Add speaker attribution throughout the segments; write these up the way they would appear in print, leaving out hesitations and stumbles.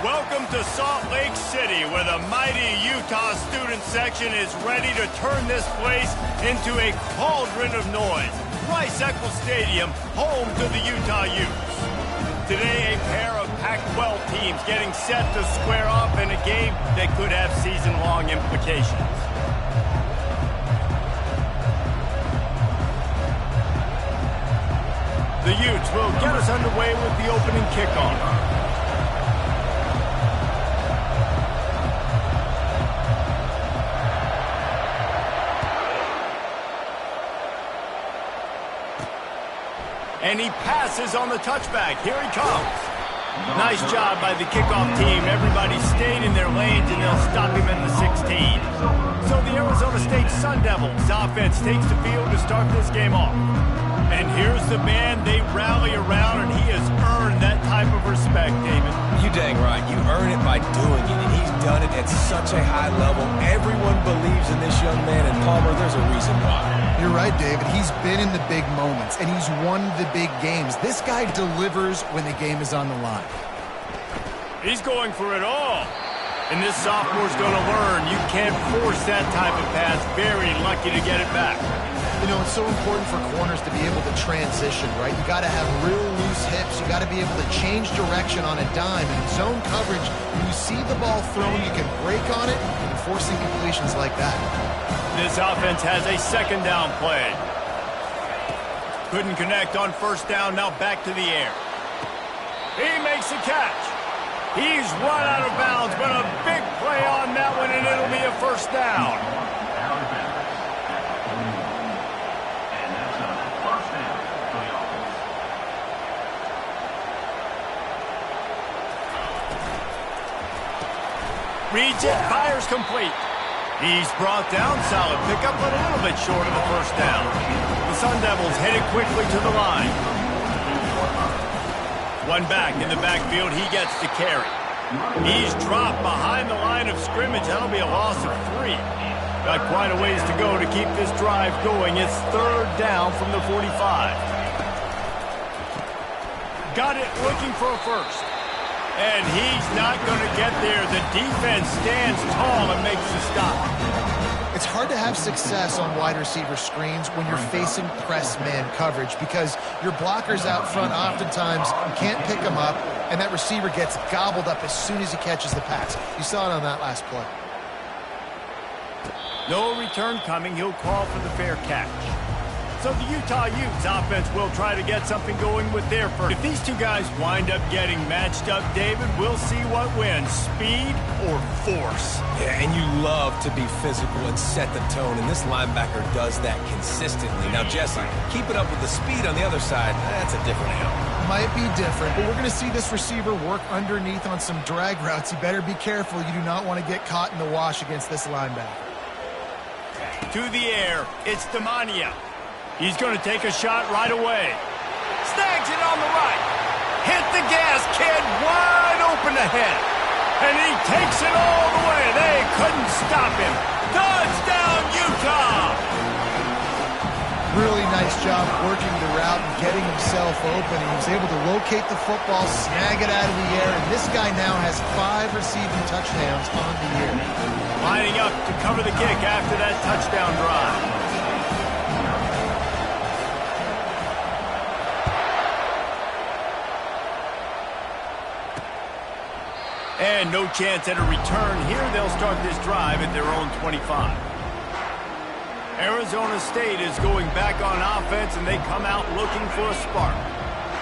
Speaker 1: Welcome to Salt Lake City, where the mighty Utah student section is ready to turn this place into a cauldron of noise. Rice-Eccles Stadium, home to the Utah Utes. Today, a pair of Pac-12 teams getting set to square off in a game that could have season-long implications. The Utes will get us underway with the opening kickoff. And he passes on the touchback. Here he comes. Nice job by the kickoff team. Everybody stayed in their lanes, and they'll stop him in the 16. So the Arizona State Sun Devils offense takes the field to start this game off. And here's the man they rally around, and he has earned that type of respect, David.
Speaker 2: You dang right. You earn it by doing it, and he's done it at such a high level. Everyone believes in this young man, and Palmer, there's a reason why.
Speaker 3: You're right, David. He's been in the big moments, and he's won the big games. This guy delivers when the game is on the line.
Speaker 1: He's going for it all. And this sophomore's going to learn you can't force that type of pass. Very lucky to get it back.
Speaker 3: You know, it's so important for corners to be able to transition, right? You got to have real loose hips. You got to be able to change direction on a dime. And in zone coverage, when you see the ball thrown, you can break on it and forcing completions like that.
Speaker 1: This offense has a second down play. Couldn't connect on first down, now back to the air. He makes the catch. He's run out of bounds, but a big play on that one, and it'll be a first down. Reads it, fires complete. He's brought down, solid pickup, but a little bit short of the first down. The Sun Devils headed quickly to the line. One back in the backfield, he gets the carry. He's dropped behind the line of scrimmage. That'll be a loss of 3. Got quite a ways to go to keep this drive going. It's third down from the 45. Got it, looking for a first. And he's not going to get there. The defense stands tall and makes the stop.
Speaker 3: It's hard to have success on wide receiver screens when you're facing press man coverage because your blockers out front oftentimes can't pick them up, and that receiver gets gobbled up as soon as he catches the pass. You saw it on that last play.
Speaker 1: No return coming. He'll call for the fair catch. So the Utah Utes offense will try to get something going with their first. If these two guys wind up getting matched up, David, we'll see what wins, speed or force.
Speaker 2: Yeah, and you love to be physical and set the tone, and this linebacker does that consistently. Now, Jesse, keep it up with the speed on the other side. That's a different animal.
Speaker 3: Might be different, but we're going to see this receiver work underneath on some drag routes. You better be careful. You do not want to get caught in the wash against this linebacker.
Speaker 1: To the air, it's Demania. He's going to take a shot right away. Snags it on the right. Hit the gas, kid. Wide open ahead. And he takes it all the way. They couldn't stop him. Touchdown, Utah!
Speaker 3: Really nice job working the route and getting himself open. He was able to locate the football, snag it out of the air, and this guy now has 5 receiving touchdowns on the year.
Speaker 1: Lining up to cover the kick after that touchdown drive. And no chance at a return here. They'll start this drive at their own 25. Arizona State is going back on offense, and they come out looking for a spark.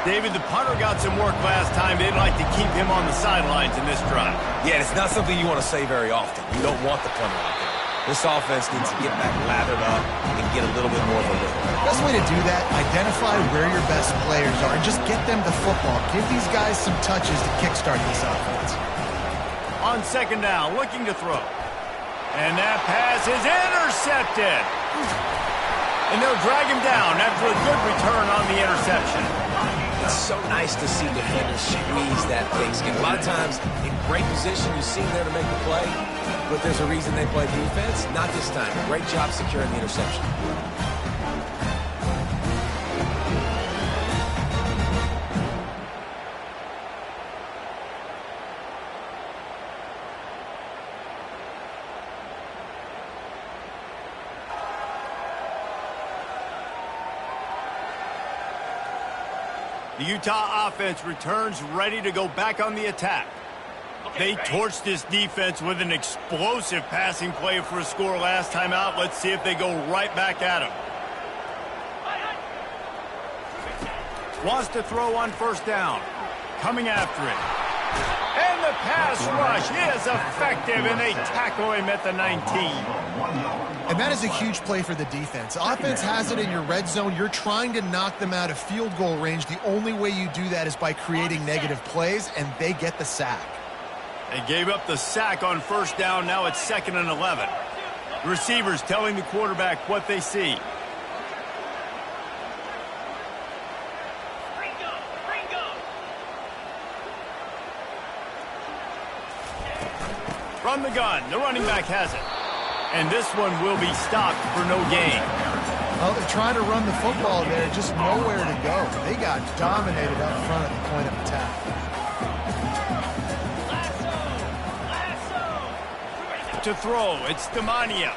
Speaker 1: David, the punter got some work last time. They'd like to keep him on the sidelines in this drive.
Speaker 2: Yeah, it's not something you want to say very often. You don't want the punter out there. This offense needs to get back lathered up and get a little bit more of a rhythm.
Speaker 3: Best way to do that, identify where your best players are and just get them the football. Give these guys some touches to kickstart this offense.
Speaker 1: On second down, looking to throw. And that pass is intercepted. And they'll drag him down after a good return on the interception.
Speaker 2: It's so nice to see defenders squeeze that pigskin. A lot of times, in great position, you see them there to make the play, but there's a reason they play defense. Not this time. Great job securing the interception.
Speaker 1: The Utah offense returns ready to go back on the attack. They torched this defense with an explosive passing play for a score last time out. Let's see if they go right back at him. Wants to throw on first down. Coming after it. And the pass rush is effective, and they tackle him at the 19.
Speaker 3: And that is a huge play for the defense. Offense has it in your red zone. You're trying to knock them out of field goal range. The only way you do that is by creating negative plays, and they get the sack.
Speaker 1: They gave up the sack on first down. Now it's 2nd and 11. The receivers telling the quarterback what they see. From the gun, the running back has it. And this one will be stopped for no gain.
Speaker 3: Well, they're trying to run the football there, just nowhere to go. They got dominated up front at the point of attack.
Speaker 1: To throw, it's Demania.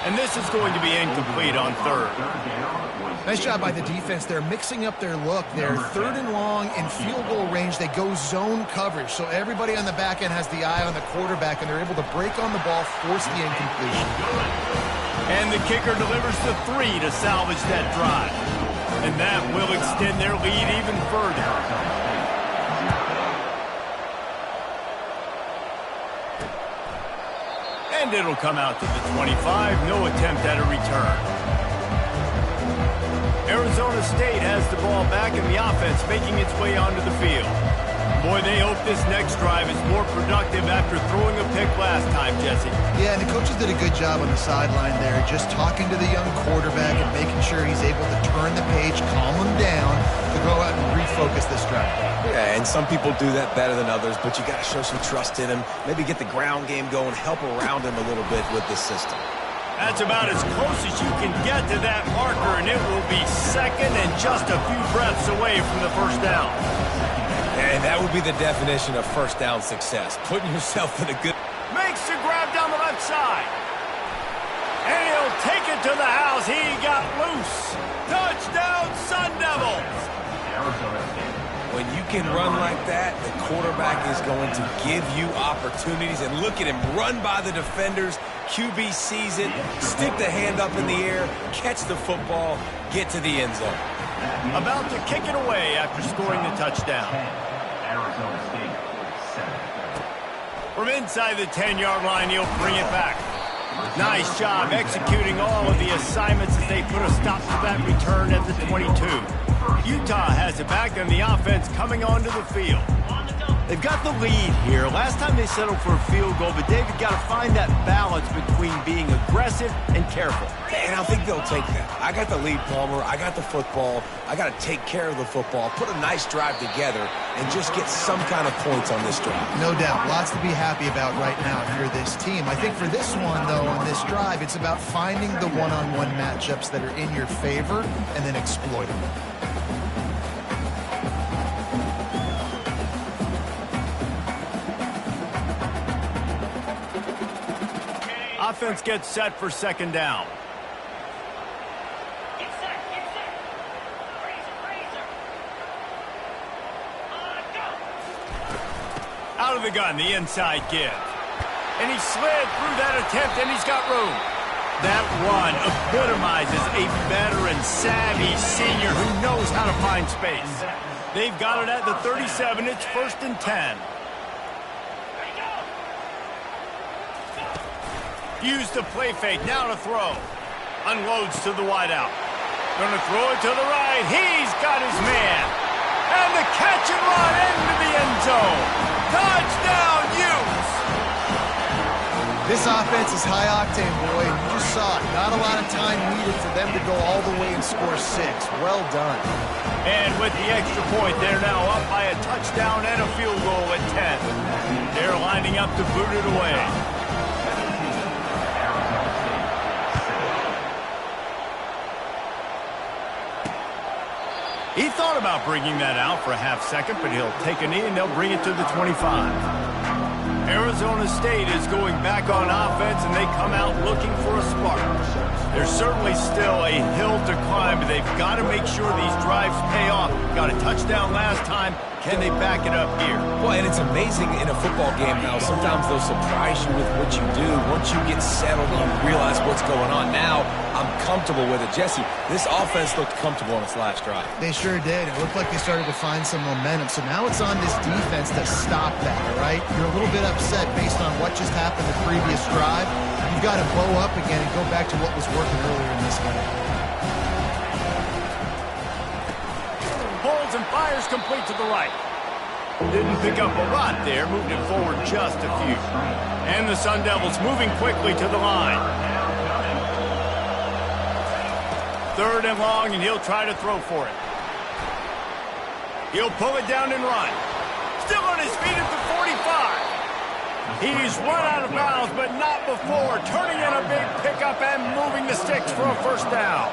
Speaker 1: And this is going to be incomplete on third.
Speaker 3: Nice job by the defense. They're mixing up their look. They're 3rd and long in field goal range. They go zone coverage. So everybody on the back end has the eye on the quarterback, and they're able to break on the ball, force the incompletion.
Speaker 1: And the kicker delivers the 3 to salvage that drive. And that will extend their lead even further. And it'll come out to the 25. No attempt at a return. Arizona State has the ball back in the offense, making its way onto the field. Boy, they hope this next drive is more productive after throwing a pick last time, Jesse.
Speaker 3: Yeah, and the coaches did a good job on the sideline there, just talking to the young quarterback and making sure he's able to turn the page, calm him down, to go out and refocus this drive.
Speaker 2: Yeah, and some people do that better than others, but you got to show some trust in him, maybe get the ground game going, help around him a little bit with this system.
Speaker 1: That's about as close as you can get to that marker, and it will be 2nd and just a few breaths away from the first down.
Speaker 2: And that would be the definition of first down success, putting yourself in a good...
Speaker 1: Makes the grab down the left side. And he'll take it to the house. He got loose. Touchdown, Sun Devils.
Speaker 2: When you can run like that, the quarterback is going to give you opportunities. And look at him run by the defenders. QB sees it, stick the hand up in the air, catch the football, get to the end zone.
Speaker 1: About to kick it away after scoring the touchdown. From inside the 10-yard line, he'll bring it back. Nice job executing all of the assignments as they put a stop to that return at the 22. Utah has it back, and the offense coming onto the field. They've got the lead here. Last time they settled for a field goal, but David got to find that balance between being aggressive and careful.
Speaker 2: And I think they'll take that. I got the lead, Palmer. I got the football. I got to take care of the football, put a nice drive together, and just get some kind of points on this drive.
Speaker 3: No doubt. Lots to be happy about right now if you're this team. I think for this one, though, on this drive, it's about finding the one-on-one matchups that are in your favor and then exploiting them.
Speaker 1: Offense gets set for 2nd down. Out of the gun, the inside give. And he slid through that attempt, and he's got room. That run epitomizes a veteran, savvy senior who knows how to find space. They've got it at the 37. It's 1st and 10. Use the play fake, now to throw. Unloads to the wideout. Gonna throw it to the right. He's got his man. And the catch and run into the end zone. Touchdown, Utes!
Speaker 3: This offense is high octane, boy. You just saw it. Not a lot of time needed for them to go all the way and score 6. Well done.
Speaker 1: And with the extra point, they're now up by a touchdown and a field goal at 10. They're lining up to boot it away. He thought about bringing that out for a half second, but he'll take a knee and they'll bring it to the 25. Arizona State is going back on offense, and they come out looking for a spark. There's certainly still a hill to climb, but they've got to make sure these drives pay off. Got a touchdown last time. Can they back it up here?
Speaker 2: Well, and it's amazing in a football game how sometimes they'll surprise you with what you do. Once you get settled and you realize what's going on, now I'm comfortable with it. Jesse, this offense looked comfortable on its last drive.
Speaker 3: They sure did. It looked like they started to find some momentum. So now it's on this defense to stop that, all right? You're a little bit upset based on what just happened the previous drive. You've got to bow up again and go back to what was working earlier in this game.
Speaker 1: Holds and fires complete to the right. Didn't pick up a lot there, moved it forward just a few. And the Sun Devils moving quickly to the line. 3rd and long, and he'll try to throw for it. He'll pull it down and run. Still on his feet at the 45. He's run out of bounds, but not before. Turning in a big pickup and moving the sticks for a first down.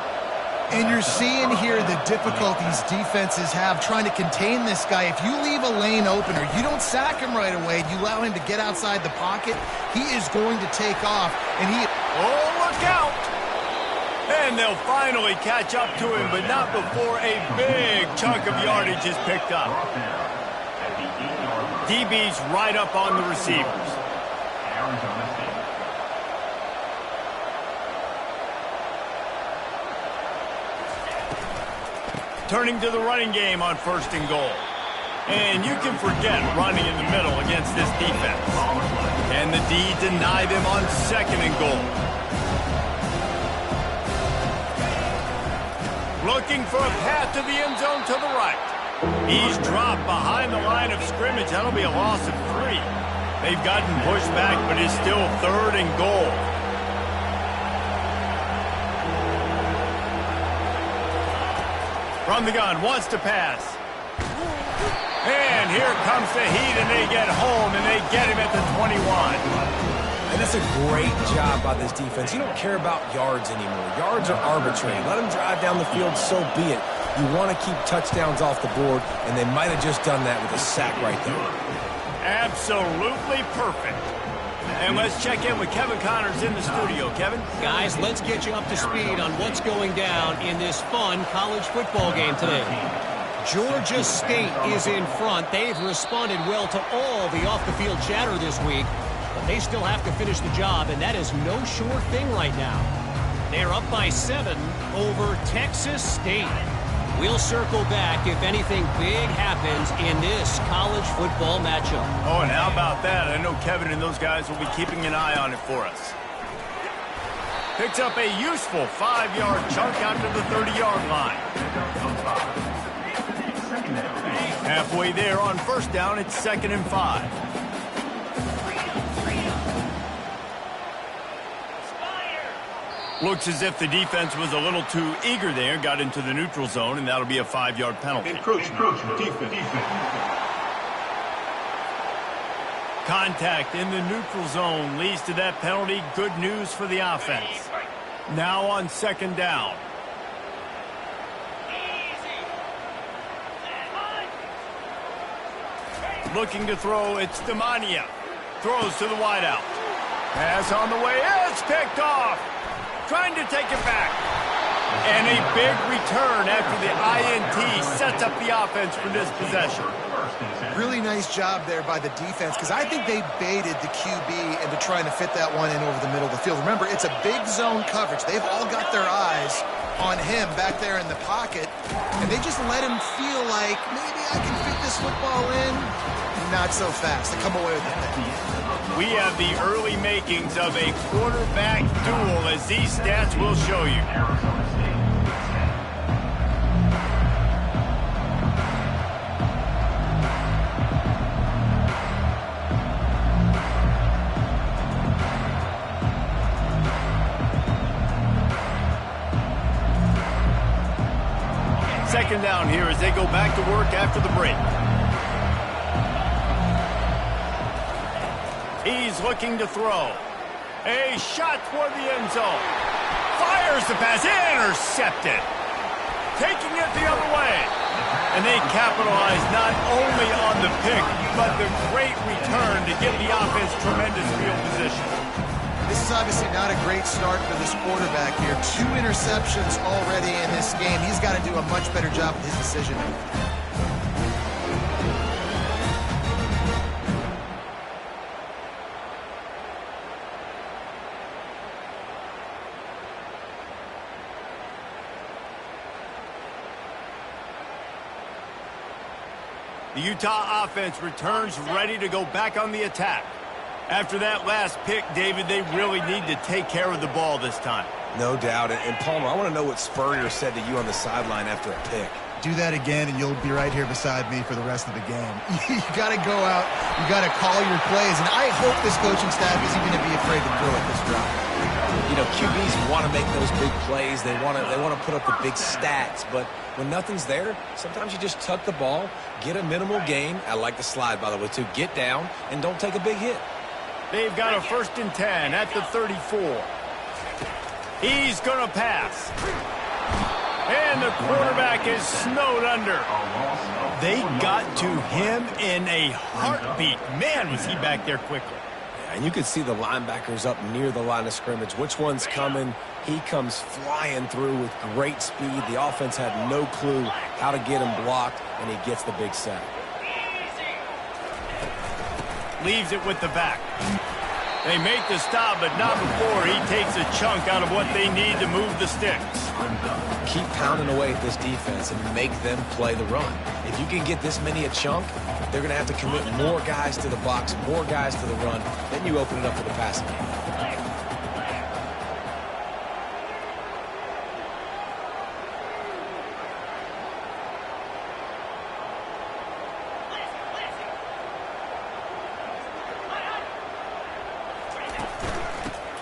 Speaker 3: And you're seeing here the difficulties defenses have trying to contain this guy. If you leave a lane open or you don't sack him right away, you allow him to get outside the pocket, he is going to take off. And
Speaker 1: oh, look out! And they'll finally catch up to him, but not before a big chunk of yardage is picked up. DB's right up on the receivers. Turning to the running game on 1st and goal. And you can forget running in the middle against this defense. And the D deny them on 2nd and goal. Looking for a path to the end zone to the right. He's dropped behind the line of scrimmage. That'll be a loss of 3. They've gotten pushed back, but it's still 3rd and goal. From the gun, wants to pass. And here comes the heat, and they get home, and they get him at the 21.
Speaker 2: And that's a great job by this defense. You don't care about yards anymore. Yards are arbitrary. Let them drive down the field, so be it. You want to keep touchdowns off the board, and they might have just done that with a sack right there.
Speaker 1: Absolutely perfect. And let's check in with Kevin Connors in the studio. Kevin?
Speaker 4: Guys, let's get you up to speed on what's going down in this fun college football game today. Georgia State is in front. They've responded well to all the off-the-field chatter this week, but they still have to finish the job, and that is no sure thing right now. They're up by 7 over Texas State. We'll circle back if anything big happens in this college football matchup.
Speaker 1: Oh, and how about that? I know Kevin and those guys will be keeping an eye on it for us. Picks up a useful 5-yard chunk out to the 30-yard line. Halfway there on 1st down, it's 2nd and 5. Looks as if the defense was a little too eager there, got into the neutral zone, and that'll be a 5-yard penalty.
Speaker 5: Encroachment, defense.
Speaker 1: Contact in the neutral zone leads to that penalty. Good news for the offense. Now on 2nd down. Looking to throw, it's Demania. Throws to the wideout. Pass on the way, it's picked off. Trying to take it back. And a big return after the INT sets up the offense for this possession.
Speaker 3: Really nice job there by the defense, because I think they baited the QB into trying to fit that one in over the middle of the field. Remember, it's a big zone coverage. They've all got their eyes on him back there in the pocket, and they just let him feel like, maybe I can fit this football in. Not so fast. They come away with it.
Speaker 1: We have the early makings of a quarterback duel, as these stats will show you. Second down here as they go back to work after the break. He's looking to throw. A shot toward the end zone. Fires the pass. Intercepted. Taking it the other way. And they capitalized not only on the pick, but the great return to give the offense tremendous field position.
Speaker 3: This is obviously not a great start for this quarterback here. 2 interceptions already in this game. He's got to do a much better job with his decision-making.
Speaker 1: The Utah offense returns ready to go back on the attack. After that last pick, David, they really need to take care of the ball this time.
Speaker 2: No doubt. And Palmer, I want to know what Spurrier said to you on the sideline after a pick.
Speaker 5: Do that again, and you'll be right here beside me for the rest of the game. You got to go out. You got to call your plays, and I hope this coaching staff isn't going to be afraid to throw at this drop.
Speaker 2: You know, QBs want to make those big plays. They want to put up the big stats, but when nothing's there, sometimes you just tuck the ball, get a minimal gain. I like the slide, by the way, too. Get down and don't take a big hit.
Speaker 1: They've got a 1st and 10 at the 34. He's going to pass. And the quarterback is snowed under. They got to him in a heartbeat. Man, was he back there quickly.
Speaker 2: And you can see the linebackers up near the line of scrimmage. Which one's coming? He comes flying through with great speed. The offense had no clue how to get him blocked, and he gets the big sack.
Speaker 1: Leaves it with the back. They make the stop, but not before he takes a chunk out of what they need to move the sticks.
Speaker 2: Keep pounding away at this defense and make them play the run. If you can get this many a chunk, they're going to have to commit more guys to the box, more guys to the run. Then you open it up for the passing game.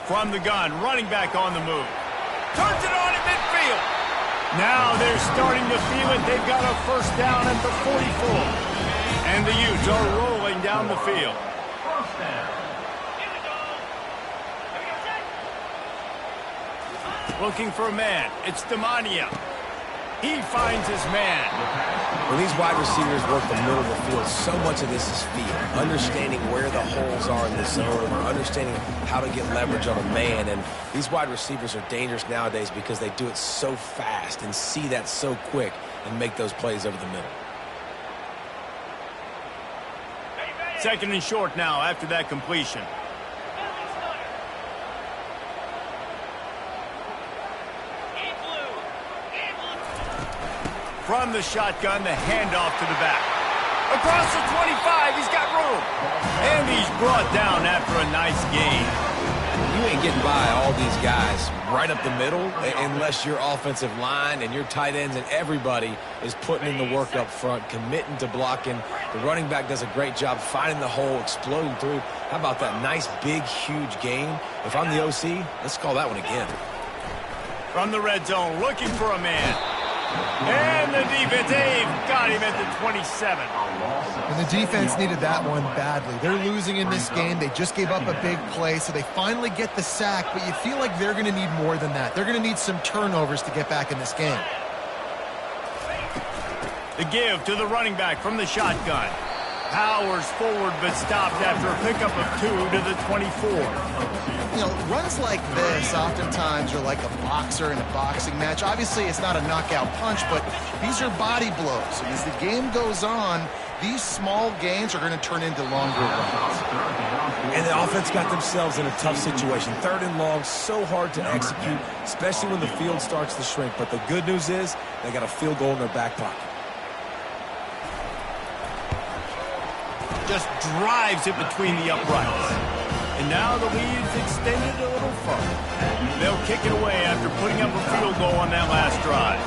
Speaker 1: From the gun, running back on the move. Turns it on at midfield. Now they're starting to feel it. They've got a 1st down at the 44. And the Utes are rolling down the field. Looking for a man. It's Demania. He finds his man.
Speaker 2: When these wide receivers work the middle of the field, so much of this is feel. Understanding where the holes are in the zone, or understanding how to get leverage on a man. And these wide receivers are dangerous nowadays because they do it so fast and see that so quick and make those plays over the middle.
Speaker 1: 2nd and short now after that completion. From the shotgun, the handoff to the back. Across the 25, he's got room. And he's brought down after a nice gain.
Speaker 2: You ain't getting by all these guys right up the middle unless your offensive line and your tight ends and everybody is putting in the work up front, committing to blocking. The running back does a great job finding the hole, exploding through. How about that nice, big, huge gain? If I'm the OC, let's call that one again.
Speaker 1: From the red zone, looking for a man. And the defense, they've got him at the 27.
Speaker 3: And the defense needed that one badly. They're losing in this game. They just gave up a big play, so they finally get the sack, but you feel like they're going to need more than that. They're going to need some turnovers to get back in this game.
Speaker 1: The give to the running back from the shotgun. Powers forward, but stopped after a pickup of 2 to the 24.
Speaker 3: You know, runs like this oftentimes are like a boxer in a boxing match. Obviously, it's not a knockout punch, but these are body blows. And as the game goes on, these small gains are going to turn into longer runs.
Speaker 2: And the offense got themselves in a tough situation. 3rd and long, so hard to execute, especially when the field starts to shrink. But the good news is they got a field goal in their back pocket.
Speaker 1: Just drives it between the uprights. And now the lead's extended a little further. They'll kick it away after putting up a field goal on that last drive.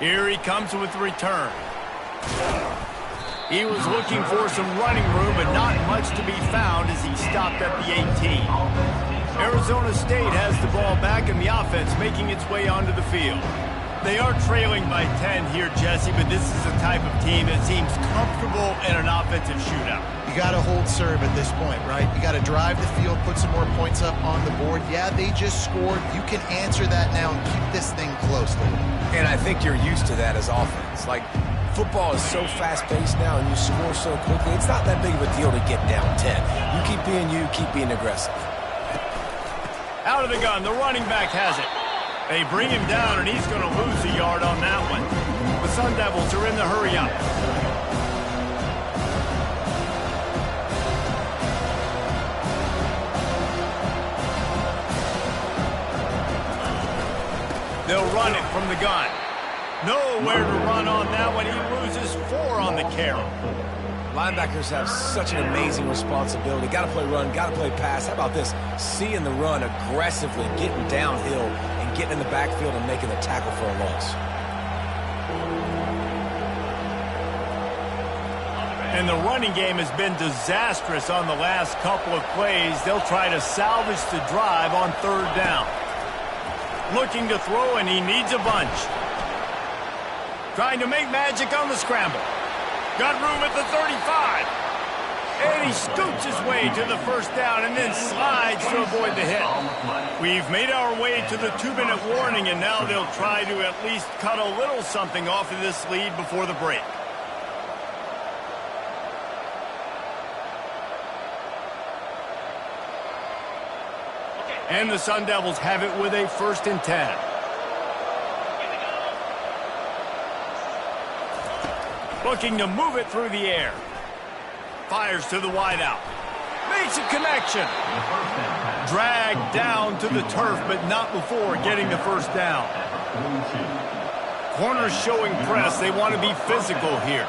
Speaker 1: Here he comes with the return. He was looking for some running room, but not much to be found as he stopped at the 18. Arizona State has the ball back and the offense making its way onto the field. They are trailing by 10 here, Jesse, but this is the type of team that seems comfortable in an offensive shootout.
Speaker 3: You got to hold serve at this point, right? You got to drive the field, put some more points up on the board. Yeah, they just scored. You can answer that now and keep this thing close, David.
Speaker 2: And I think you're used to that as offense. Like, football is so fast-paced now and you score so quickly, it's not that big of a deal to get down 10. You keep being aggressive.
Speaker 1: Out of the gun, the running back has it. They bring him down, and he's going to lose a yard on that one. The Sun Devils are in the hurry-up. They'll run it from the gun. Nowhere to run on that one. He loses 4 on the carry.
Speaker 2: Linebackers have such an amazing responsibility. Got to play run, got to play pass. How about this? Seeing the run aggressively, getting downhill, and getting in the backfield and making the tackle for a loss.
Speaker 1: And the running game has been disastrous on the last couple of plays. They'll try to salvage the drive on 3rd down. Looking to throw, and he needs a bunch. Trying to make magic on the scramble. Got room at the 35. And he scoots his way to the 1st down and then slides to avoid the hit. We've made our way to the 2-minute warning, and now they'll try to at least cut a little something off of this lead before the break. And the Sun Devils have it with a 1st and 10. Looking to move it through the air. Fires to the wideout. Makes a connection. Dragged down to the turf, but not before getting the 1st down. Corners showing press. They want to be physical here.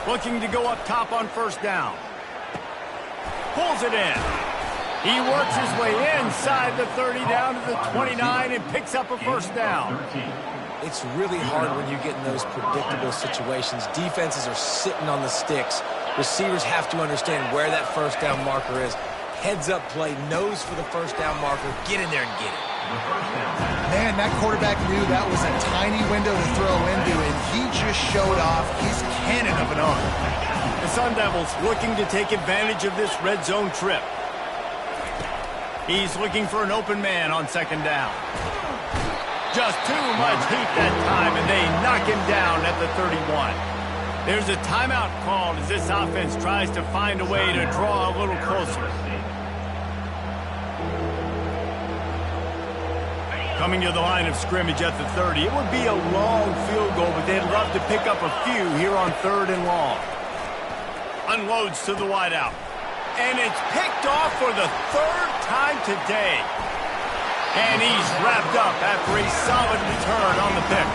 Speaker 1: Looking to go up top on 1st down. Pulls it in. He works his way inside the 30 down to the 29 and picks up a 1st down.
Speaker 2: It's really hard when you get in those predictable situations. Defenses are sitting on the sticks. Receivers have to understand where that 1st down marker is. Heads up play, nose for the 1st down marker. Get in there and get it.
Speaker 3: Man, that quarterback knew that was a tiny window to throw into, and he just showed off his cannon of an arm.
Speaker 1: The Sun Devils looking to take advantage of this red zone trip. He's looking for an open man on 2nd down. Just too much heat that time, and they knock him down at the 31. There's a timeout called as this offense tries to find a way to draw a little closer. Coming to the line of scrimmage at the 30. It would be a long field goal, but they'd love to pick up a few here on 3rd and long. Unloads to the wideout. And it's picked off for the 3rd time today. And he's wrapped up after a solid return on the pick.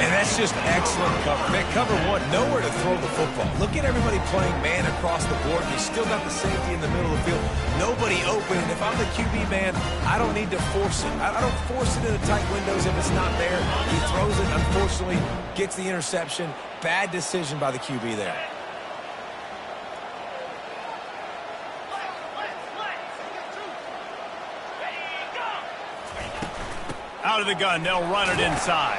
Speaker 2: And that's just excellent cover. Man, cover 1, nowhere to throw the football. Look at everybody playing man across the board. You still got the safety in the middle of the field. Nobody open. And if I'm the QB man, I don't need to force it. I don't force it into tight windows if it's not there. He throws it, unfortunately, gets the interception. Bad decision by the QB there.
Speaker 1: Out of the gun, they'll run it inside.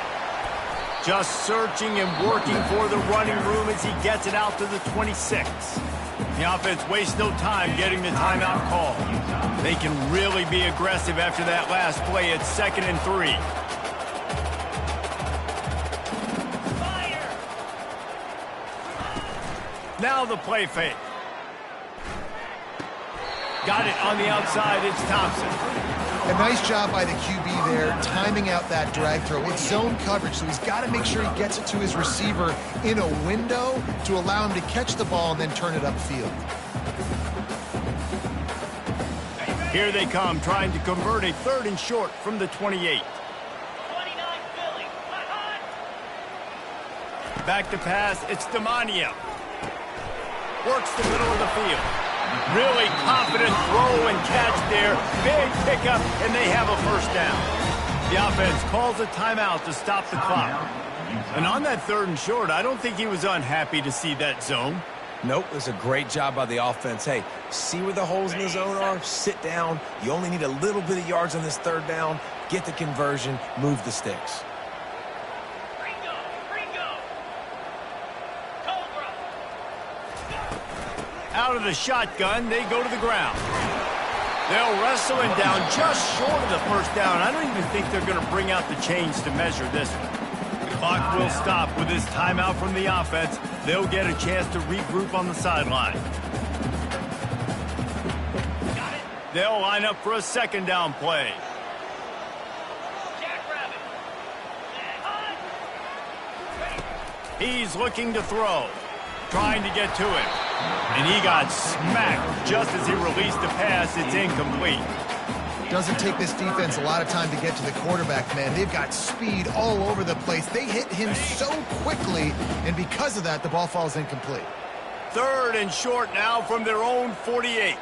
Speaker 1: Just searching and working for the running room as he gets it out to the 26. The offense wastes no time getting the timeout call. They can really be aggressive after that last play. It's 2nd and 3. Now the play fake. Got it on the outside. It's Thompson.
Speaker 3: A nice job by the QB there, timing out that drag throw. It's zone coverage, so he's got to make sure he gets it to his receiver in a window to allow him to catch the ball and then turn it upfield.
Speaker 1: Here they come, trying to convert a 3rd and short from the 28. Back to pass, it's Demania. Works the middle of the field. Really confident throw and catch there. Big pickup, and they have a 1st down. The offense calls a timeout to stop the clock. And on that 3rd and short, I don't think he was unhappy to see that zone.
Speaker 2: Nope, it's a great job by the offense. Hey, see where the holes in the zone are? Sit down. You only need a little bit of yards on this third down. Get the conversion. Move the sticks.
Speaker 1: Out of the shotgun, they go to the ground. They'll wrestle him down just short of the first down. I don't even think they're going to bring out the chains to measure this one. The clock will stop with this timeout from the offense. They'll get a chance to regroup on the sideline. They'll line up for a second down play. He's looking to throw, trying to get to him. And he got smacked just as he released the pass. It's incomplete.
Speaker 3: Doesn't take this defense a lot of time to get to the quarterback, man. They've got speed all over the place. They hit him so quickly, and because of that, the ball falls incomplete.
Speaker 1: Third and short now from their own 48.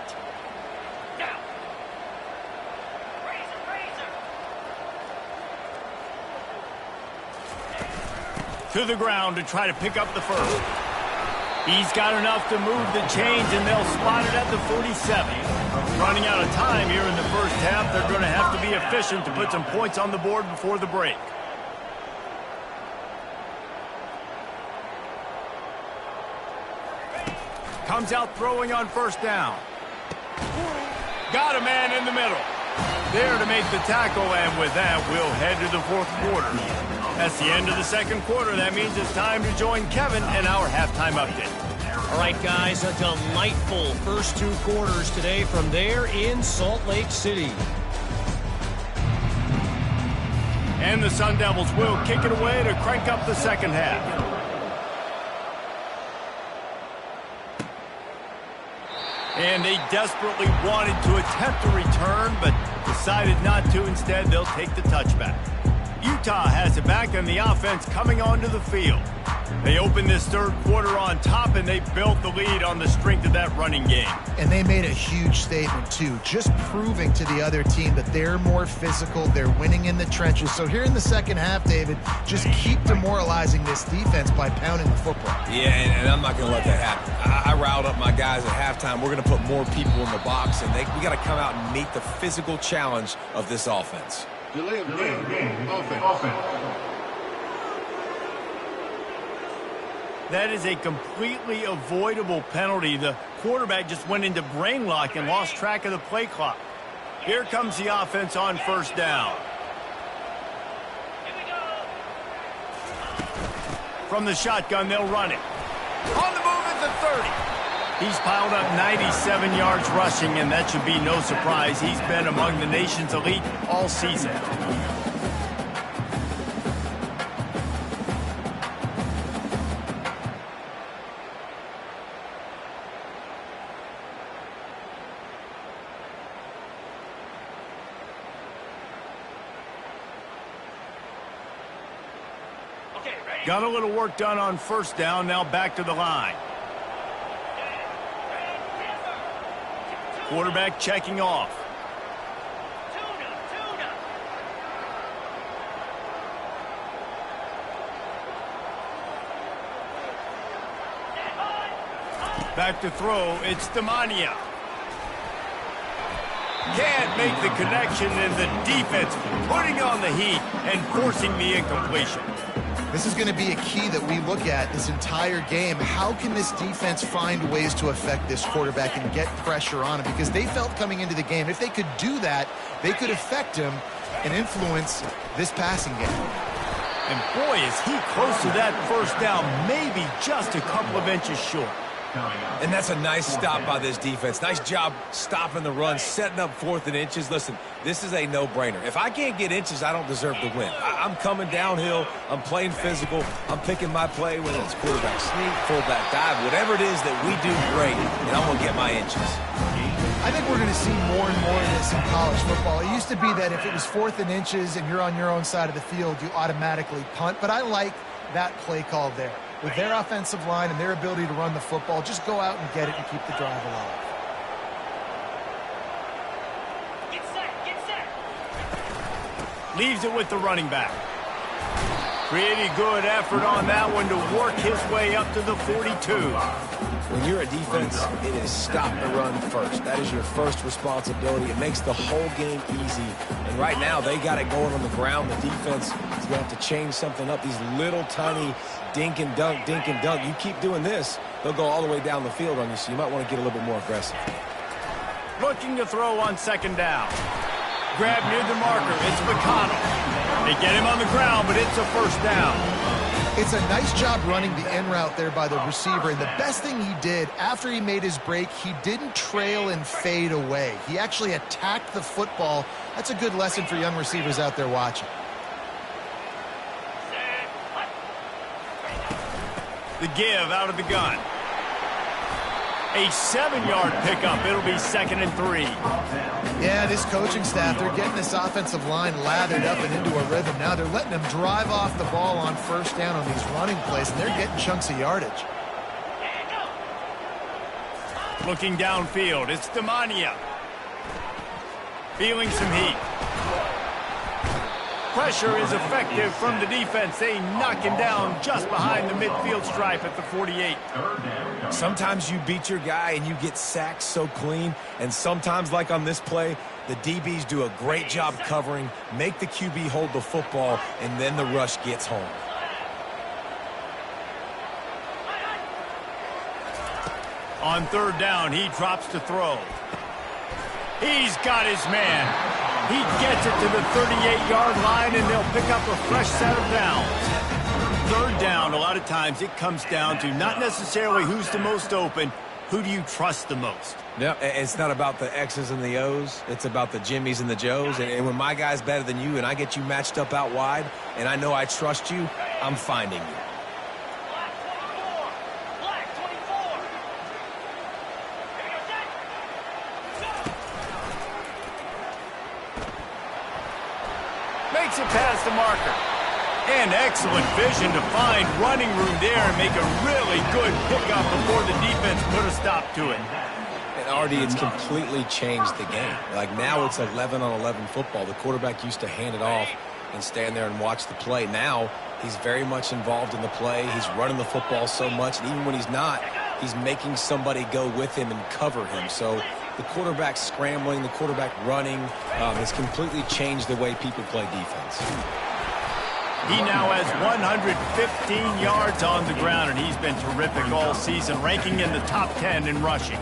Speaker 1: To the ground to try to pick up the first. He's got enough to move the chains, and they'll spot it at the 47. Running out of time here in the first half. They're going to have to be efficient to put some points on the board before the break. Comes out throwing on first down. Got a man in the middle. There to make the tackle, and with that, we'll head to the fourth quarter. That's the end of the second quarter. That means it's time to join Kevin and our halftime update.
Speaker 4: All right, guys, a delightful first two quarters today from there in Salt Lake City.
Speaker 1: And the Sun Devils will kick it away to crank up the second half. And they desperately wanted to attempt a return, but decided not to. Instead, they'll take the touchback. Utah has it back, and the offense coming onto the field. They opened this third quarter on top, and they built the lead on the strength of that running game.
Speaker 3: And they made a huge statement, too, just proving to the other team that they're more physical, they're winning in the trenches. So here in the second half, David, just keep demoralizing this defense by pounding the football.
Speaker 2: Yeah, and I'm not going to let that happen. I riled up my guys at halftime. We're going to put more people in the box, and we got to come out and meet the physical challenge of this offense.
Speaker 6: Delay of game. Offense.
Speaker 1: That is a completely avoidable penalty. The quarterback just went into brain lock and lost track of the play clock. Here comes the offense on first down. From the shotgun, they'll run it. On the move at the 30. He's piled up 97 yards rushing, and that should be no surprise. He's been among the nation's elite all season. Got a little work done on first down, now back to the line. Quarterback checking off. Back to throw, it's Demania. Can't make the connection, and the defense putting on the heat and forcing the incompletion.
Speaker 3: This is going to be a key that we look at this entire game. How can this defense find ways to affect this quarterback and get pressure on him? Because they felt coming into the game, if they could do that, they could affect him and influence this passing game.
Speaker 1: And boy, is he close to that first down, maybe just a couple of inches short.
Speaker 2: And that's a nice stop by this defense. Nice job stopping the run, setting up 4th and inches. Listen, this is a no-brainer. If I can't get inches, I don't deserve to win. I'm coming downhill. I'm playing physical. I'm picking my play, whether it's quarterback sneak, fullback dive, whatever it is that we do great, and I'm going to get my inches.
Speaker 3: I think we're going to see more and more of this in college football. It used to be that if it was 4th and inches and you're on your own side of the field, you automatically punt. But I like that play call there. With their offensive line and their ability to run the football, just go out and get it and keep the drive alive.
Speaker 7: Get set.
Speaker 1: Leaves it with the running back. Pretty good effort on that one to work his way up to the 42.
Speaker 2: When you're a defense, it is stop the run first. That is your first responsibility. It makes the whole game easy. And right now, they got it going on the ground. The defense is going to have to change something up. These little tiny dink and dunk, dink and dunk. You keep doing this, they'll go all the way down the field on you, so you might want to get a little bit more aggressive.
Speaker 1: Looking to throw on second down. Grab near the marker. It's McConnell. They get him on the ground, but it's a first down.
Speaker 3: It's a nice job running the in route there by the receiver. And the best thing he did after he made his break, he didn't trail and fade away. He actually attacked the football. That's a good lesson for young receivers out there watching.
Speaker 1: The give out of the gun. A 7-yard pickup. It'll be 2nd and 3.
Speaker 3: Yeah, this coaching staff, they're getting this offensive line lathered up and into a rhythm. Now they're letting them drive off the ball on first down on these running plays, and they're getting chunks of yardage.
Speaker 1: Looking downfield, it's Demania. Feeling some heat. Pressure is effective from the defense. They knock him down just behind the midfield stripe at the 48.
Speaker 2: Sometimes you beat your guy and you get sacked so clean, and sometimes, like on this play, the DBs do a great job covering, make the QB hold the football, and then the rush gets home.
Speaker 1: On third down, he drops to throw. He's got his man. He gets it to the 38-yard line, and they'll pick up a fresh set of downs. Third down, a lot of times it comes down to not necessarily who's the most open, who do you trust the most?
Speaker 2: Yeah, it's not about the X's and the O's. It's about the Jimmys and the Joes. And when my guy's better than you and I get you matched up out wide and I know I trust you, I'm finding you.
Speaker 1: Makes it past the marker. And excellent vision to find running room there and make a really good pickup before the defense put a stop to it.
Speaker 2: And RD, it's completely changed the game. Like now it's 11-on-11 football. The quarterback used to hand it off and stand there and watch the play. Now he's very much involved in the play. He's running the football so much, and even when he's not, he's making somebody go with him and cover him. So the quarterback scrambling, the quarterback running has completely changed the way people play defense.
Speaker 1: He now has 115 yards on the ground, and he's been terrific all season, ranking in the top 10 in rushing.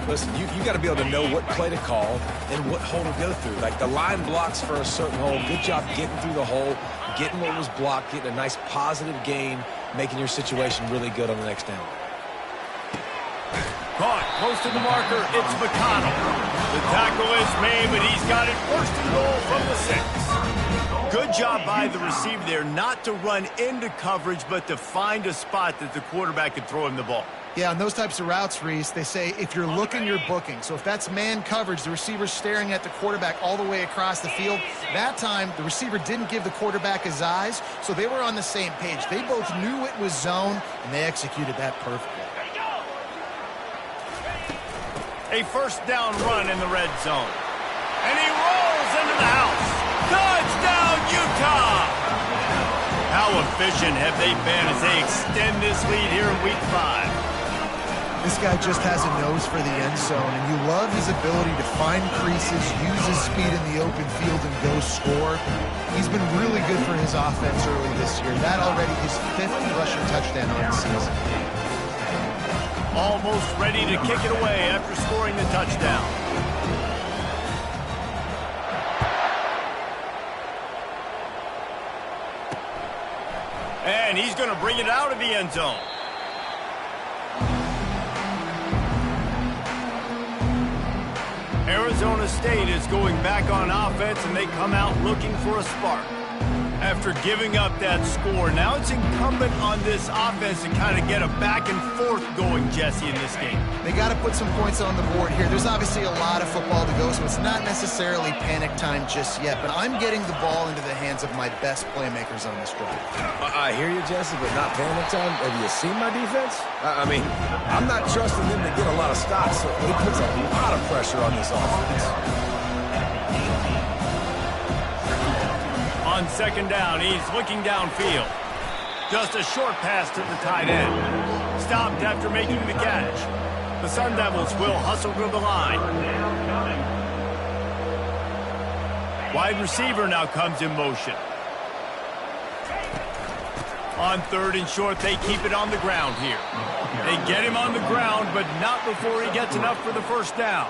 Speaker 2: Listen, you got to be able to know what play to call and what hole to go through. Like the line blocks for a certain hole. Good job getting through the hole, getting what was blocked, getting a nice positive gain, making your situation really good on the next down.
Speaker 1: Caught close to the marker. It's McConnell. The tackle is made, but he's got it first and goal from the 6. Good job by the receiver there not to run into coverage, but to find a spot that the quarterback could throw him the ball.
Speaker 3: Yeah, on those types of routes, Reese, they say if you're looking, you're booking. So if that's man coverage, the receiver's staring at the quarterback all the way across the field. That time, the receiver didn't give the quarterback his eyes, so they were on the same page. They both knew it was zone, and they executed that perfectly.
Speaker 1: A first down run in the red zone. And he rolls into the house. Touchdown, Utah! How efficient have they been as they extend this lead here in Week 5?
Speaker 3: This guy just has a nose for the end zone, and you love his ability to find creases, use his speed in the open field, and go score. He's been really good for his offense early this year. That already his 5th rushing touchdown on the season.
Speaker 1: Almost ready to kick it away after scoring the touchdown. And he's going to bring it out of the end zone. Arizona State is going back on offense, and they come out looking for a spark. After giving up that score, now it's incumbent on this offense to kind of get a back and forth going, Jesse, in this game.
Speaker 3: They got to put some points on the board here. There's obviously a lot of football to go, so it's not necessarily panic time just yet, but I'm getting the ball into the hands of my best playmakers on this drive.
Speaker 2: I hear you, Jesse, but not panic time. Have you seen my defense? I mean, I'm not trusting them to get a lot of stops, so he puts a lot of pressure on this offense. On
Speaker 1: second down, he's looking downfield. Just a short pass to the tight end. Stopped after making the catch. The Sun Devils will hustle to the line. Wide receiver now comes in motion. On 3rd and short, they keep it on the ground here. They get him on the ground, but not before he gets enough for the first down.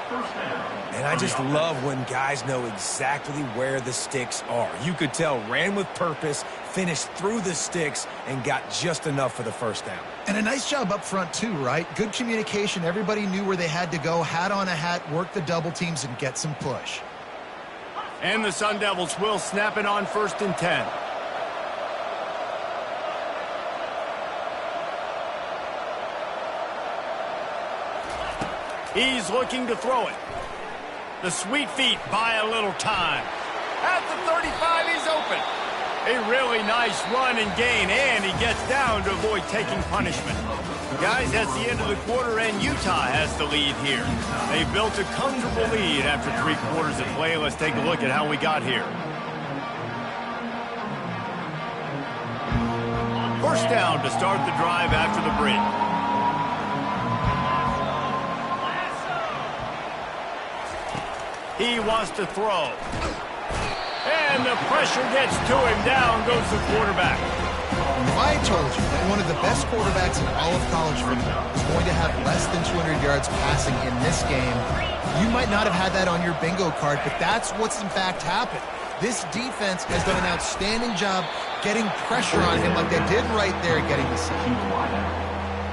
Speaker 2: And I just love when guys know exactly where the sticks are. You could tell, ran with purpose, finished through the sticks, and got just enough for the first down.
Speaker 3: And a nice job up front too, right? Good communication. Everybody knew where they had to go, hat on a hat, work the double teams, and get some push.
Speaker 1: And the Sun Devils will snap it on 1st and 10. He's looking to throw it. The sweet feet buy a little time. At the 35, he's open. A really nice run and gain, and he gets down to avoid taking punishment. Guys, that's the end of the quarter, and Utah has the lead here. They built a comfortable lead after 3 quarters of play. Let's take a look at how we got here. First down to start the drive after the break. He wants to throw. And the pressure gets to him. Down goes the quarterback.
Speaker 3: I told you that one of the best quarterbacks in all of college football is going to have less than 200 yards passing in this game. You might not have had that on your bingo card, but that's what's in fact happened. This defense has done an outstanding job getting pressure on him like they did right there, getting the sack.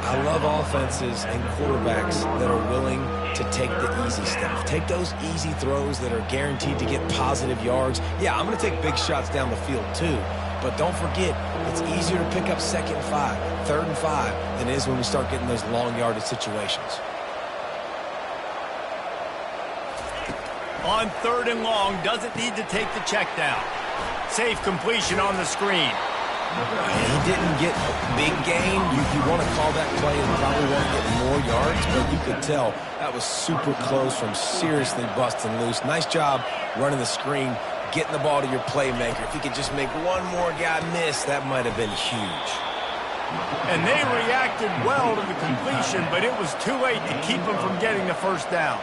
Speaker 2: I love offenses and quarterbacks that are willing to take the easy stuff. Take those easy throws that are guaranteed to get positive yards. Yeah, I'm going to take big shots down the field too. But don't forget, it's easier to pick up 2nd and 5, 3rd and 5 than it is when we start getting those long yardage situations.
Speaker 1: On 3rd and long, doesn't need to take the check down. Safe completion on the screen.
Speaker 2: He didn't get a big gain. You want to call that play and probably want to get more yards, but you could tell that was super close from seriously busting loose. Nice job running the screen, getting the ball to your playmaker. If he could just make one more guy miss, that might have been huge.
Speaker 1: And they reacted well to the completion, but it was too late to keep him from getting the first down.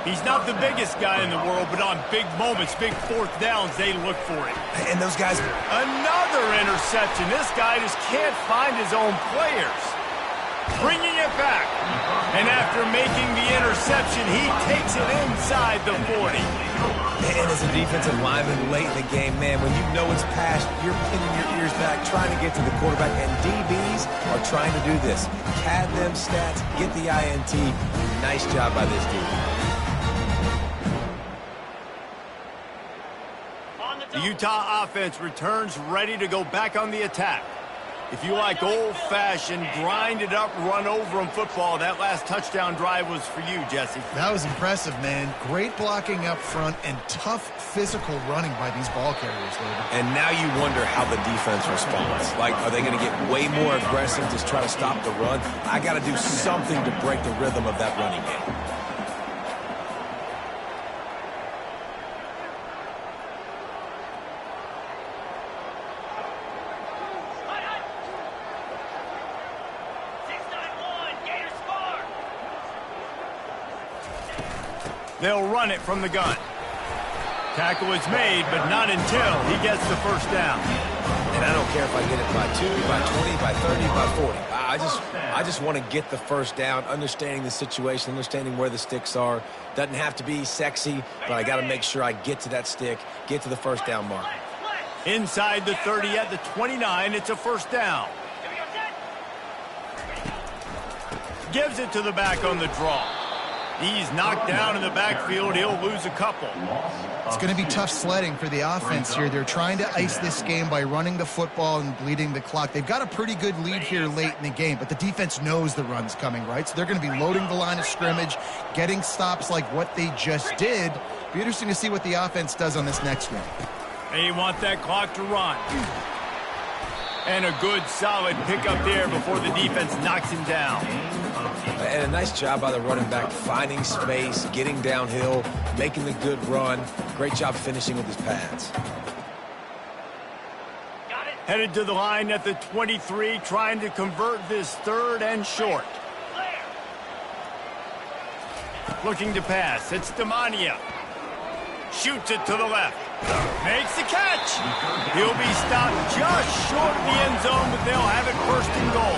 Speaker 1: He's not the biggest guy in the world, but on big moments, big 4th downs, they look for it.
Speaker 2: And those guys...
Speaker 1: Another interception. This guy just can't find his own players. Bringing it back. And after making the interception, he takes it inside the 40.
Speaker 2: And as a defensive lineman late in the game, man, when you know it's past, you're pinning your ears back, trying to get to the quarterback, and DBs are trying to do this. Pad them stats, get the INT. Nice job by this dude.
Speaker 1: The Utah offense returns ready to go back on the attack. If you like old-fashioned, grind-it-up, run-over-'em football, that last touchdown drive was for you, Jesse.
Speaker 3: That was impressive, man. Great blocking up front and tough physical running by these ball carriers, David.
Speaker 2: And now you wonder how the defense responds. Like, are they going to get way more aggressive to try to stop the run? I got to do something to break the rhythm of that running game.
Speaker 1: They'll run it from the gun. Tackle is made, but not until he gets the first down.
Speaker 2: And I don't care if I get it by 2, by 20, by 30, by 40. I just want to get the first down, understanding the situation, understanding where the sticks are. Doesn't have to be sexy, but I got to make sure I get to that stick, get to the first down mark.
Speaker 1: Inside the 30 at the 29, it's a first down. Gives it to the back on the draw. He's knocked down in the backfield. He'll lose a couple.
Speaker 3: It's going to be tough sledding for the offense here. They're trying to ice this game by running the football and bleeding the clock. They've got a pretty good lead here late in the game, but the defense knows the run's coming, right? So they're going to be loading the line of scrimmage, getting stops like what they just did. Be interesting to see what the offense does on this next one.
Speaker 1: They want that clock to run. And a good, solid pickup there before the defense knocks him down.
Speaker 2: And a nice job by the running back, finding space, getting downhill, making the good run. Great job finishing with his pads.
Speaker 7: Got it,
Speaker 1: Headed to the line at the 23, trying to convert this 3rd and short. Looking to pass. It's Demania. Shoots it to the left. Makes the catch. He'll be stopped just short of the end zone, but they'll have it 1st and goal.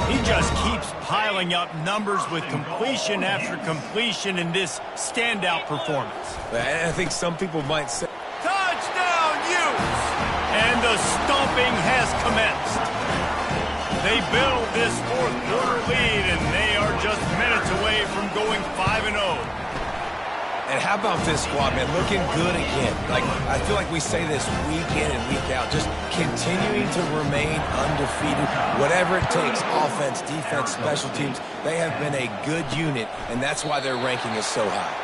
Speaker 1: He just keeps piling up numbers with completion after completion in this standout performance.
Speaker 2: I think some people might say...
Speaker 1: Touchdown, Utes! And the stomping has commenced. They build this 4th quarter lead, and they are just minutes away from going 5-0.
Speaker 2: And how about this squad, man? Looking good again. I feel like we say this week in and week out, just continuing to remain undefeated. Whatever it takes, offense, defense, special teams, they have been a good unit, and that's why their ranking is so high.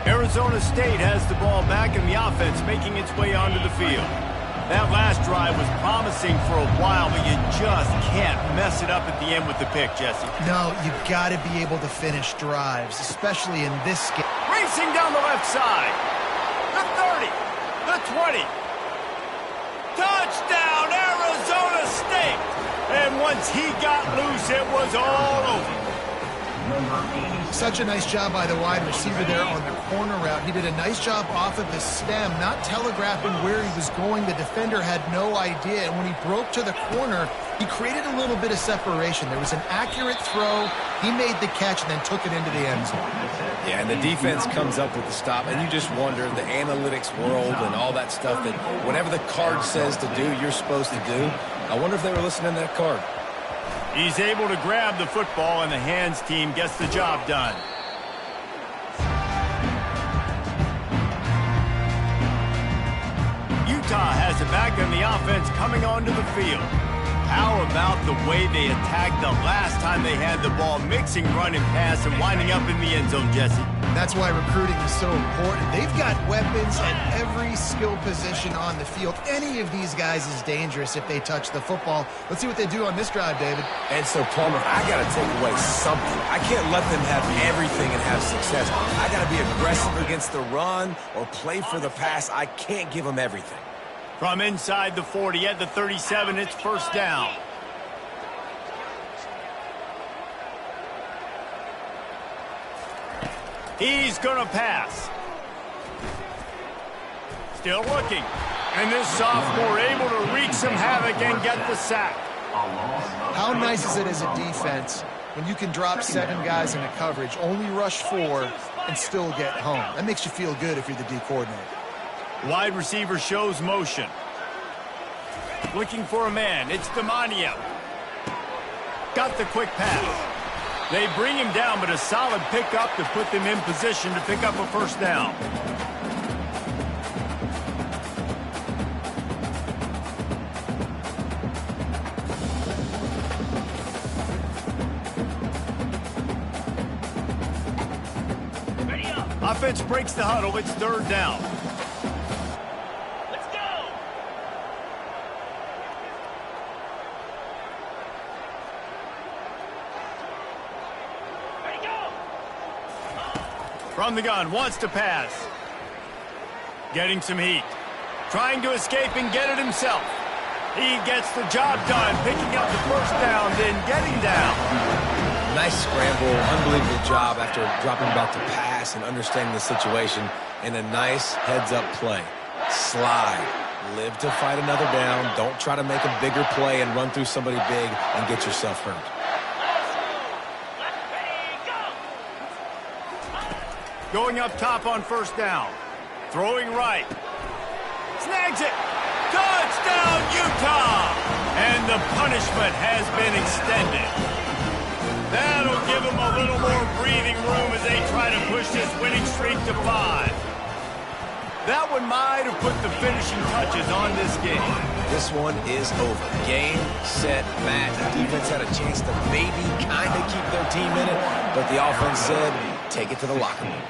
Speaker 1: Arizona State has the ball back, and the offense making its way onto the field. That last drive was promising for a while, but you just can't mess it up at the end with the pick, Jesse.
Speaker 3: No, you've got to be able to finish drives, especially in this game.
Speaker 1: Racing down the left side. The 30. The 20. Touchdown, Arizona State! And once he got loose, it was all over.
Speaker 3: Such a nice job by the wide receiver there on the corner route. He did a nice job off of the stem, not telegraphing where he was going. The defender had no idea, and when he broke to the corner, he created a little bit of separation. There was an accurate throw. He made the catch and then took it into the end zone.
Speaker 2: Yeah, and the defense comes up with the stop, and you just wonder, the analytics world and all that stuff, that whatever the card says to do, you're supposed to do. I wonder if they were listening to that card.
Speaker 1: He's able to grab the football, and the hands team gets the job done. Utah has it back on the offense coming onto the field. How about the way they attacked the last time they had the ball, mixing run and pass and winding up in the end zone, Jesse?
Speaker 3: That's why recruiting is so important. They've got weapons at every skill position on the field. Any of these guys is dangerous if they touch the football. Let's see what they do on this drive, David.
Speaker 2: And so, Palmer, I got to take away something. I can't let them have everything and have success. I got to be aggressive against the run or play for the pass. I can't give them everything.
Speaker 1: From inside the 40 at the 37, it's 1st down. He's going to pass. Still looking. And this sophomore able to wreak some havoc and get the sack.
Speaker 3: How nice is it as a defense when you can drop 7 guys into coverage, only rush 4, and still get home? That makes you feel good if you're the D coordinator.
Speaker 1: Wide receiver shows motion. Looking for a man. It's Demania. Got the quick pass. They bring him down, but a solid pickup to put them in position to pick up a 1st down. Offense breaks the huddle. It's 3rd down.
Speaker 7: Let's go! Ready, go!
Speaker 1: From the gun, wants to pass. Getting some heat. Trying to escape and get it himself. He gets the job done, picking up the 1st down, then getting down.
Speaker 2: Nice scramble, unbelievable job after dropping back to pass and understanding the situation, and a nice heads-up play. Slide. Live to fight another down. Don't try to make a bigger play and run through somebody big and get yourself hurt.
Speaker 1: Going up top on 1st down. Throwing right. Snags it. Touchdown, Utah! And the punishment has been extended. That'll give them a little more breathing room as they try to push this winning streak to 5. That one might have put the finishing touches on this game.
Speaker 2: This one is over. Game, set, match. The defense had a chance to maybe kind of keep their team in it, but the offense said, take it to the locker room.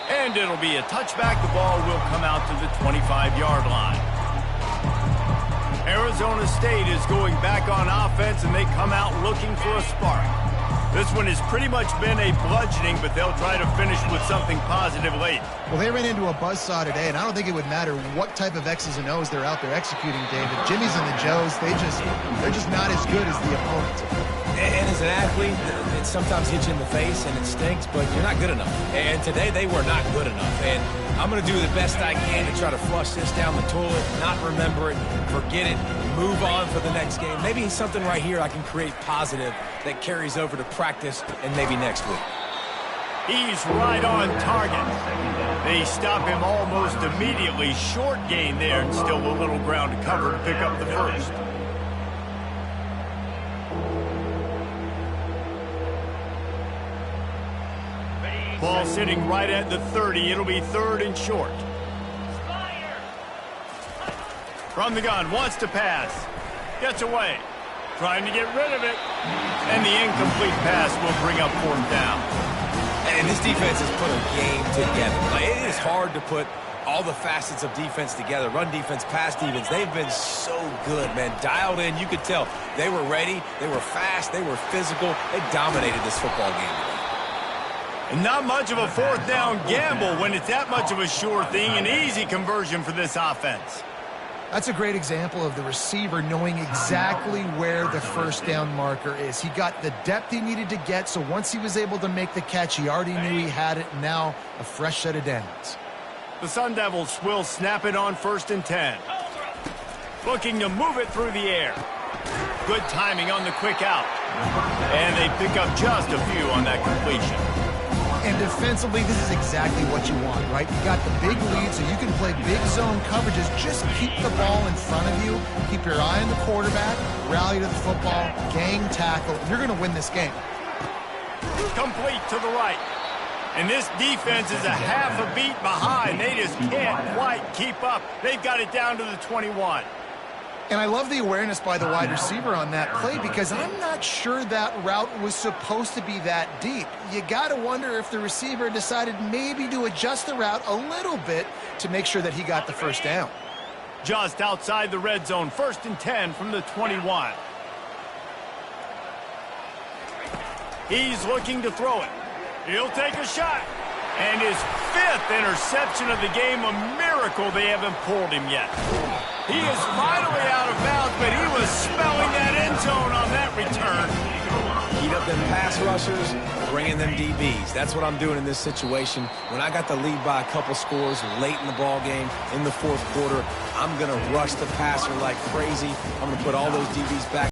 Speaker 1: And it'll be a touchback. The ball will come out to the 25-yard line. Arizona State is going back on offense, and they come out looking for a spark. This one has pretty much been a bludgeoning, but they'll try to finish with something positive late.
Speaker 3: Well, they ran into a buzzsaw today, and I don't think it would matter what type of X's and O's they're out there executing, David. Jimmy's and the Joes, they're just not as good as the opponent.
Speaker 2: And as an athlete, it sometimes hits you in the face and it stinks, but you're not good enough. And today they were not good enough. And I'm going to do the best I can to try to flush this down the toilet, not remember it, forget it, move on for the next game. Maybe something right here I can create positive that carries over to practice and maybe next week.
Speaker 1: He's right on target. They stop him almost immediately. Short gain there and still a little ground to cover to pick up the first. Ball sitting right at the 30. It'll be 3rd and short. From the gun, wants to pass. Gets away. Trying to get rid of it. And the incomplete pass will bring up 4th down.
Speaker 2: And this defense has put a game together. Like, it is hard to put all the facets of defense together. Run defense, pass defense. They've been so good, man. Dialed in. You could tell they were ready. They were fast. They were physical. They dominated this football game today.
Speaker 1: And not much of a 4th down gamble when it's that much of a sure thing. An easy conversion for this offense.
Speaker 3: That's a great example of the receiver knowing exactly where the 1st down marker is. He got the depth he needed to get, so once he was able to make the catch, he already knew he had it. Now a fresh set of downs.
Speaker 1: The Sun Devils will snap it on 1st and 10. Looking to move it through the air. Good timing on the quick out. And they pick up just a few on that completion.
Speaker 3: And defensively, this is exactly what you want, right? You got the big lead, so you can play big zone coverages. Just keep the ball in front of you. Keep your eye on the quarterback. Rally to the football. Gang tackle. You're going to win this game.
Speaker 1: Complete to the right. And this defense is a half a beat behind. They just can't quite keep up. They've got it down to the 21.
Speaker 3: And I love the awareness by the wide receiver on that play because I'm not sure that route was supposed to be that deep. You got to wonder if the receiver decided maybe to adjust the route a little bit to make sure that he got the 1st down.
Speaker 1: Just outside the red zone, 1st and 10 from the 21. He's looking to throw it. He'll take a shot. And his 5th interception of the game, a miracle they haven't pulled him yet. He is finally out of bounds, but he was smelling that end zone on that return.
Speaker 2: Heat up them pass rushers, bringing them DBs. That's what I'm doing in this situation. When I got the lead by a couple scores late in the ball game, in the 4th quarter, I'm going to rush the passer like crazy. I'm going to put all those DBs back.